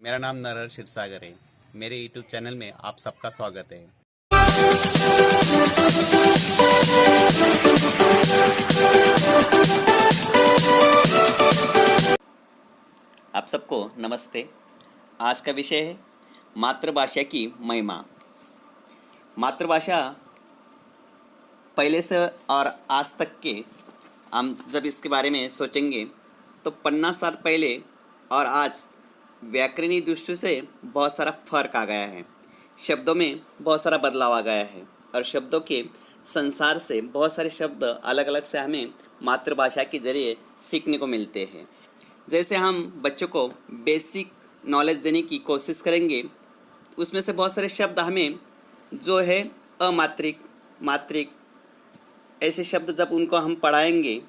मेरा नाम नरहर क्षीरसागर है। मेरे यूट्यूब चैनल में आप सबका स्वागत है। आप सबको नमस्ते। आज का विषय है मातृभाषा की महिमा। मातृभाषा पहले से और आज तक के हम जब इसके बारे में सोचेंगे तो 50 साल पहले और आज व्याकरणिक दृष्टि से बहुत सारा फर्क आ गया है। शब्दों में बहुत सारा बदलाव आ गया है और शब्दों के संसार से बहुत सारे शब्द अलग अलग से हमें मातृभाषा के जरिए सीखने को मिलते हैं। जैसे हम बच्चों को बेसिक नॉलेज देने की कोशिश करेंगे, उसमें से बहुत सारे शब्द हमें जो है अमात्रिक, मात्रिक ऐसे शब्द जब उनको हम पढ़ाएंगे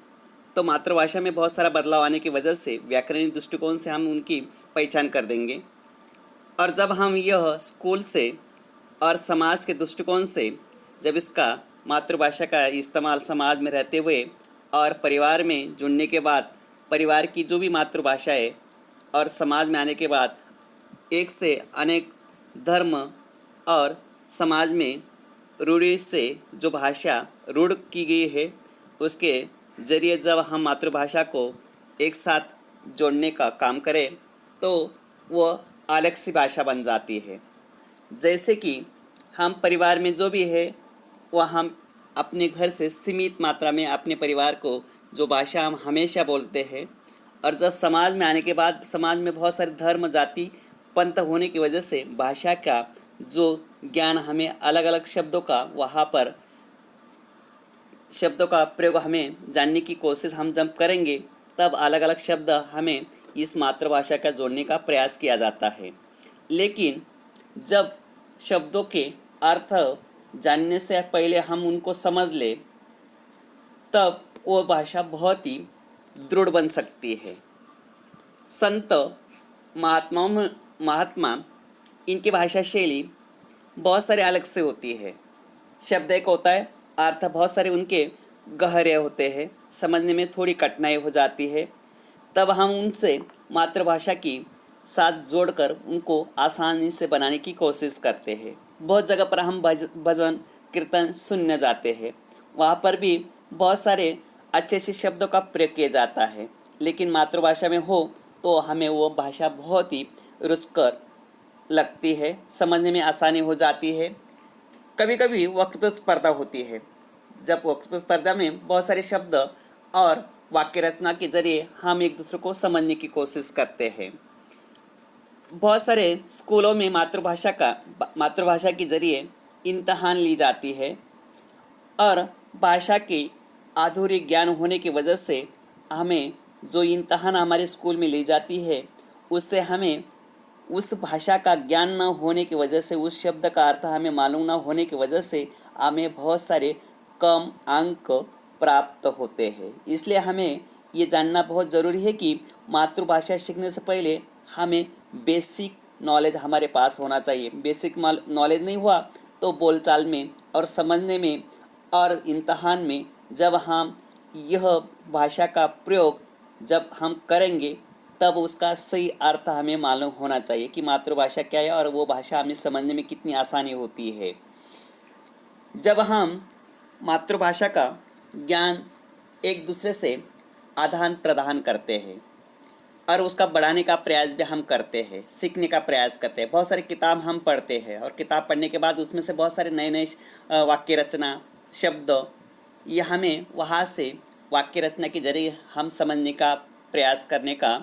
तो मातृभाषा में बहुत सारा बदलाव आने की वजह से व्याकरणिक दृष्टिकोण से हम उनकी पहचान कर देंगे। और जब हम यह स्कूल से और समाज के दृष्टिकोण से जब इसका मातृभाषा का इस्तेमाल समाज में रहते हुए और परिवार में जुड़ने के बाद परिवार की जो भी मातृभाषा है और समाज में आने के बाद एक से अनेक धर्म और समाज में रूढ़ि से जो भाषा रूढ़ की गई है उसके जरिए जब हम मातृभाषा को एक साथ जोड़ने का काम करें तो वो अलग सी भाषा बन जाती है। जैसे कि हम परिवार में जो भी है वह हम अपने घर से सीमित मात्रा में अपने परिवार को जो भाषा हम हमेशा बोलते हैं, और जब समाज में आने के बाद समाज में बहुत सारे धर्म जाति पंथ होने की वजह से भाषा का जो ज्ञान हमें अलग अलग शब्दों का वहाँ पर शब्दों का प्रयोग हमें जानने की कोशिश हम जब करेंगे तब अलग अलग शब्द हमें इस मातृभाषा का जोड़ने का प्रयास किया जाता है। लेकिन जब शब्दों के अर्थ जानने से पहले हम उनको समझ ले तब वो भाषा बहुत ही दृढ़ बन सकती है। संत महात्मा इनकी भाषा शैली बहुत सारे अलग से होती है। शब्द एक होता है, अर्थ बहुत सारे उनके गहरे होते हैं, समझने में थोड़ी कठिनाई हो जाती है। तब हम उनसे मातृभाषा की साथ जोड़कर उनको आसानी से बनाने की कोशिश करते हैं। बहुत जगह पर हम भजन कीर्तन सुनने जाते हैं, वहाँ पर भी बहुत सारे अच्छे अच्छे शब्दों का प्रयोग किया जाता है। लेकिन मातृभाषा में हो तो हमें वो भाषा बहुत ही रुचकर लगती है, समझने में आसानी हो जाती है। कभी कभी वक्तृत्व स्पर्धा होती है, जब वक्तृत्व स्पर्धा में बहुत सारे शब्द और वाक्य रचना के जरिए हम एक दूसरे को समझने की कोशिश करते हैं। बहुत सारे स्कूलों में मातृभाषा के जरिए इम्तहान ली जाती है और भाषा की अधूरी ज्ञान होने की वजह से हमें जो इम्तहान हमारे स्कूल में ली जाती है उससे हमें उस भाषा का ज्ञान न होने की वजह से, उस शब्द का अर्थ हमें मालूम न होने की वजह से हमें बहुत सारे कम अंक प्राप्त होते हैं। इसलिए हमें ये जानना बहुत ज़रूरी है कि मातृभाषा सीखने से पहले हमें बेसिक नॉलेज हमारे पास होना चाहिए। बेसिक नॉलेज नहीं हुआ तो बोलचाल में और समझने में और इम्तहान में जब हम यह भाषा का प्रयोग जब हम करेंगे तब उसका सही अर्थ हमें मालूम होना चाहिए कि मातृभाषा क्या है और वो भाषा हमें समझने में कितनी आसानी होती है। जब हम मातृभाषा का ज्ञान एक दूसरे से आदान प्रदान करते हैं और उसका बढ़ाने का प्रयास भी हम करते हैं, सीखने का प्रयास करते हैं। बहुत सारी किताब हम पढ़ते हैं और किताब पढ़ने के बाद उसमें से बहुत सारे नए नए वाक्य रचना शब्द ये हमें वहाँ से वाक्य रचना के जरिए हम समझने का प्रयास करने का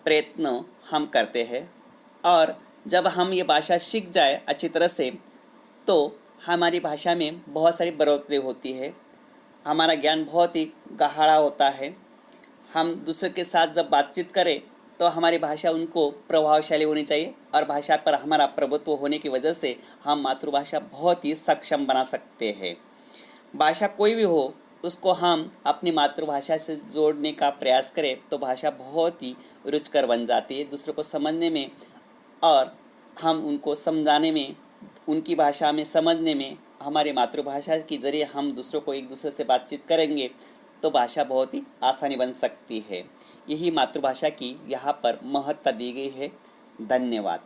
प्रयत्न हम करते हैं। और जब हम ये भाषा सीख जाए अच्छी तरह से तो हमारी भाषा में बहुत सारी बढ़ोतरी होती है, हमारा ज्ञान बहुत ही गहरा होता है। हम दूसरे के साथ जब बातचीत करें तो हमारी भाषा उनको प्रभावशाली होनी चाहिए और भाषा पर हमारा प्रभुत्व होने की वजह से हम मातृभाषा बहुत ही सक्षम बना सकते हैं। भाषा कोई भी हो उसको हम अपनी मातृभाषा से जोड़ने का प्रयास करें तो भाषा बहुत ही रुचिकर बन जाती है, दूसरों को समझने में और हम उनको समझाने में, उनकी भाषा में समझने में। हमारे मातृभाषा के जरिए हम दूसरों को एक दूसरे से बातचीत करेंगे तो भाषा बहुत ही आसानी बन सकती है। यही मातृभाषा की यहाँ पर महत्ता दी गई है। धन्यवाद।